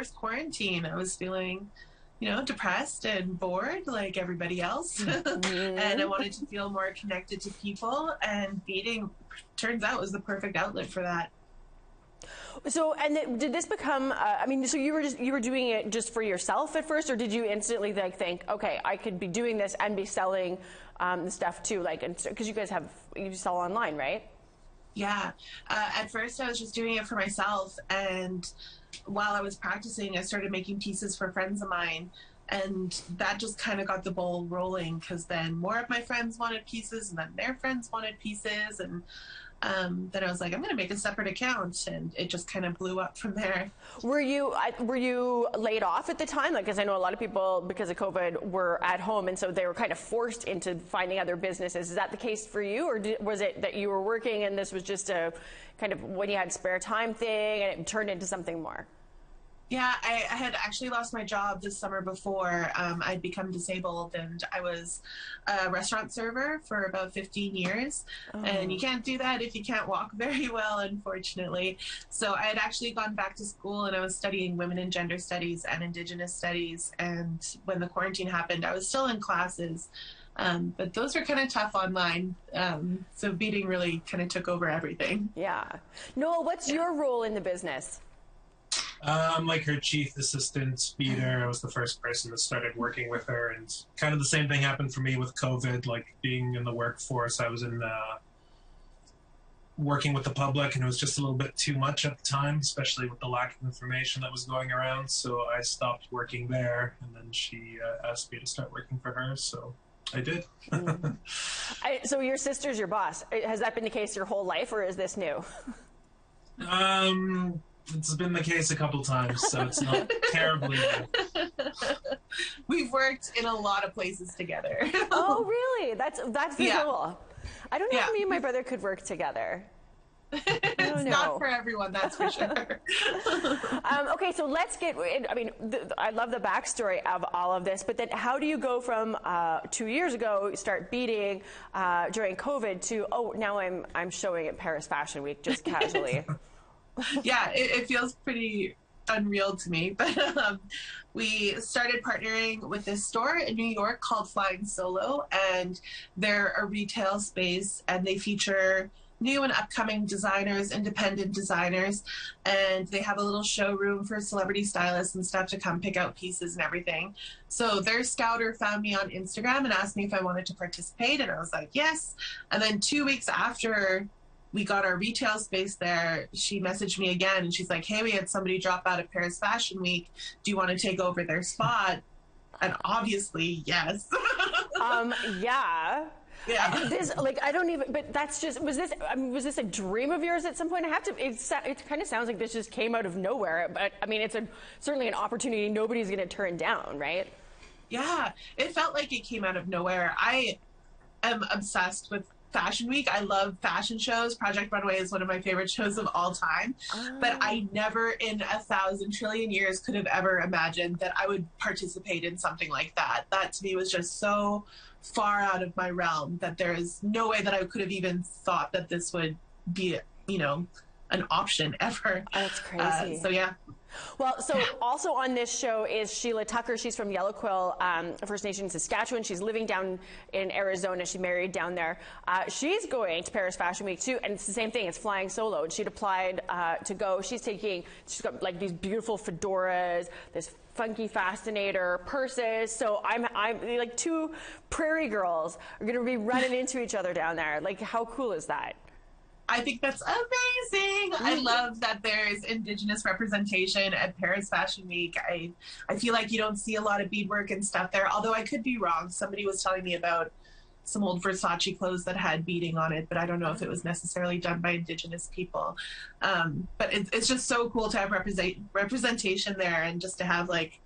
first quarantine. I was feeling, depressed and bored like everybody else. And I wanted to feel more connected to people, and beading turns out was the perfect outlet for that. So, and did this become, so you were doing it just for yourself at first, or did you instantly think, okay, I could be doing this and be selling the stuff too, because you sell online, right? Yeah. At first I was just doing it for myself, and while I was practicing, I started making pieces for friends of mine, and that just kind of got the ball rolling, because then more of my friends wanted pieces, and then their friends wanted pieces, and then I was like, I'm going to make a separate account, and it just kind of blew up from there. Were you laid off at the time? Because I know a lot of people, because of COVID, were at home, and so they were kind of forced into finding other businesses. Is that the case for you, or was it that you were working and this was just a kind of when you had spare time thing, and it turned into something more? Yeah, I had actually lost my job this summer before. I'd become disabled, and I was a restaurant server for about 15 years. Oh. And you can't do that if you can't walk very well, unfortunately. So I had actually gone back to school, and I was studying women and gender studies and Indigenous studies. And when the quarantine happened, I was still in classes. But those were kind of tough online. So beading really kind of took over everything. Yeah. Noel, what's your role in the business? Like her chief assistant, Beader. I was the first person that started working with her, and kind of the same thing happened for me with COVID, like being in the workforce. I was in working with the public, and it was just a little bit too much at the time, especially with the lack of information that was going around. So I stopped working there, and then she asked me to start working for her, so I did. So your sister's your boss. Has that been the case your whole life, or is this new? It's been the case a couple times, so it's not terribly new. We've worked in a lot of places together. Oh, really? That's yeah. Cool. I don't know if me and my brother could work together. It's not for everyone, that's for sure. Okay, so let's get, I love the backstory of all of this, but then how do you go from 2 years ago, start beading during COVID to, now I'm showing at Paris Fashion Week just casually? Yeah, it feels pretty unreal to me, but we started partnering with this store in New York called Flying Solo, and they're a retail space, and they feature new and upcoming designers, independent designers, and they have a little showroom for celebrity stylists and stuff to come pick out pieces and everything. So their scouter found me on Instagram and asked me if I wanted to participate, and I was like, yes. And then 2 weeks after we got our retail space there, she messaged me again, and she's like, hey, we had somebody drop out of Paris Fashion Week. Do you want to take over their spot? And obviously, yes. Yeah. Yeah. But that's just, was this a dream of yours at some point? It kind of sounds like this just came out of nowhere, but it's certainly an opportunity nobody's going to turn down, right? Yeah, it felt like it came out of nowhere. I am obsessed with Fashion Week. I love fashion shows. Project Runway is one of my favorite shows of all time. But I never in 1,000 trillion years could have ever imagined that I would participate in something like that. That to me was just so far out of my realm that there is no way that I could have even thought that this would be, an option ever. Oh, that's crazy. So yeah. Well, so also on this show is Sheila Tucker. She's from Yellow Quill First Nation in Saskatchewan. She's living down in Arizona. She married down there. She's going to Paris Fashion Week too, and it's the same thing. It's flying solo. And she'd applied to go. She's got like these beautiful fedoras, this funky fascinator, purses. So I'm like two prairie girls are going to be running into each other down there. Like, how cool is that? I think that's amazing. I love that there's Indigenous representation at Paris Fashion Week. I feel like you don't see a lot of beadwork and stuff there, although I could be wrong. Somebody was telling me about some old Versace clothes that had beading on it, but I don't know if it was necessarily done by Indigenous people. But it's just so cool to have representation there, and just to have like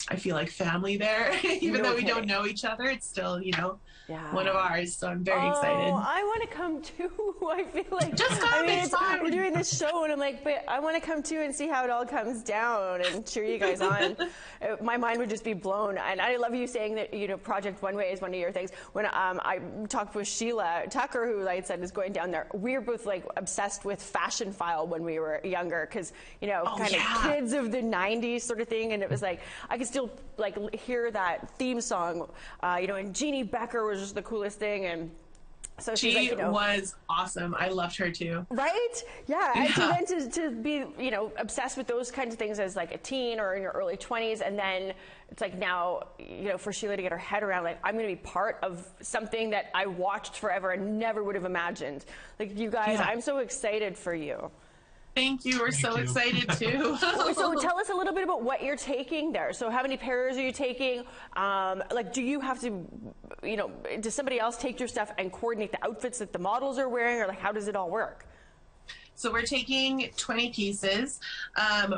I feel like family there. Even though we don't know each other, it's still, you know, one of ours. So I'm very excited. I want to come too. I feel like just come. I mean, it's fine. We're doing this show, and I'm like, but I want to come too and see how it all comes down and cheer you guys on. My mind would just be blown. And I love you saying that, you know, Project Runway is one of your things. When I talked with Sheila Tucker, who I said is going down there, we were both like obsessed with Fashion File when we were younger, because, you know, kind of kids of the 90s sort of thing. And it was like, I could still like hear that theme song, you know, and Jeannie Becker was just the coolest thing. And so she like, you know, was awesome. I loved her too. Right? Yeah. And so then to be, you know, obsessed with those kinds of things as like a teen or in your early 20s, and then it's like now, you know, for Sheila to get her head around, like, I'm going to be part of something that I watched forever and never would have imagined. Like, you guys, I'm so excited for you. Thank you. We're so excited too. So tell us a little bit about what you're taking there. So how many pairs are you taking? Like, do you have to, you know, does somebody else take your stuff and coordinate the outfits that the models are wearing, or like, how does it all work? So we're taking 20 pieces.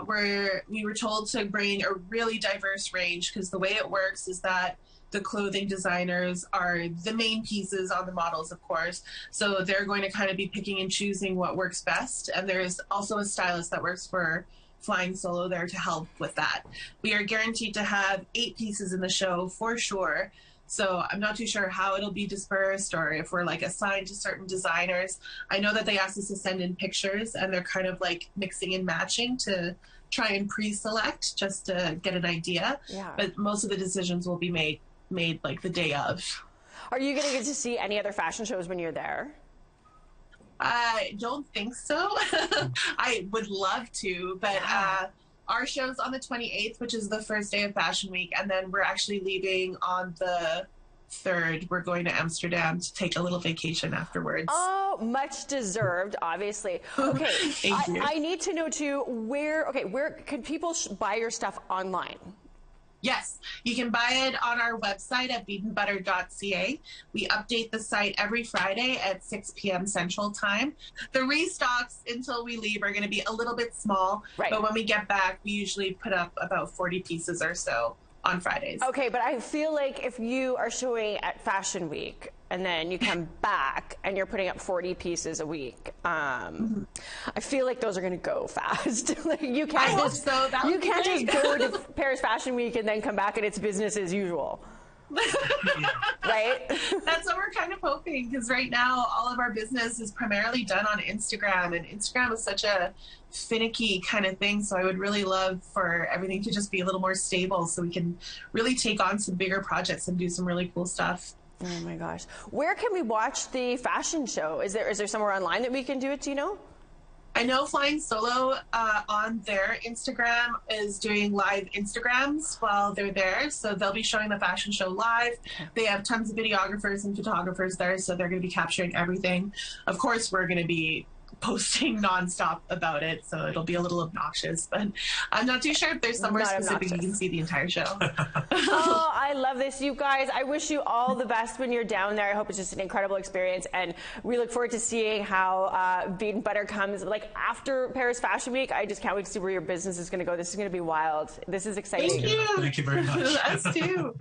We were told to bring a really diverse range, because the way it works is that the clothing designers are the main pieces on the models, of course. So they're going to kind of be picking and choosing what works best. And there's also a stylist that works for Flying Solo there to help with that. We are guaranteed to have 8 pieces in the show for sure. So I'm not too sure how it'll be dispersed, or if we're like assigned to certain designers. I know that they asked us to send in pictures, and they're kind of like mixing and matching to try and pre-select just to get an idea. But most of the decisions will be made like the day of. Are you going to get to see any other fashion shows when you're there? I don't think so. I would love to, but our show's on the 28th, which is the first day of Fashion Week, and then we're actually leaving on the 3rd. We're going to Amsterdam to take a little vacation afterwards. Oh, much deserved, obviously. Okay, I need to know too, where can people buy your stuff online? Yes, you can buy it on our website at beadandbutter.ca. We update the site every Friday at 6 p.m. Central Time. The restocks until we leave are going to be a little bit small, but when we get back, we usually put up about 40 pieces or so on Fridays. Okay, but I feel like if you are showing at Fashion Week and then you come back and you're putting up 40 pieces a week, I feel like those are going to go fast. Like, you can't just go to Paris Fashion Week and then come back and it's business as usual. Right? That's what we're kind of hoping, because right now all of our business is primarily done on Instagram, and Instagram is such a finicky kind of thing. So I would really love for everything to just be a little more stable, so we can really take on some bigger projects and do some really cool stuff. Oh my gosh. Where can we watch the fashion show? Is there somewhere online that we can do it, do you know? I know Flying Solo on their Instagram is doing live Instagrams while they're there. So they'll be showing the fashion show live. They have tons of videographers and photographers there, so they're going to be capturing everything. Of course, we're going to be posting nonstop about it, so it'll be a little obnoxious, but I'm not too sure if there's somewhere specific you can see the entire show. Oh, I love this, you guys. I wish you all the best when you're down there. I hope it's just an incredible experience, and we look forward to seeing how Bead and Butter comes like after Paris Fashion Week. I just can't wait to see where your business is going to go. This is going to be wild. This is exciting. Thank you. Thank you very much. Us too.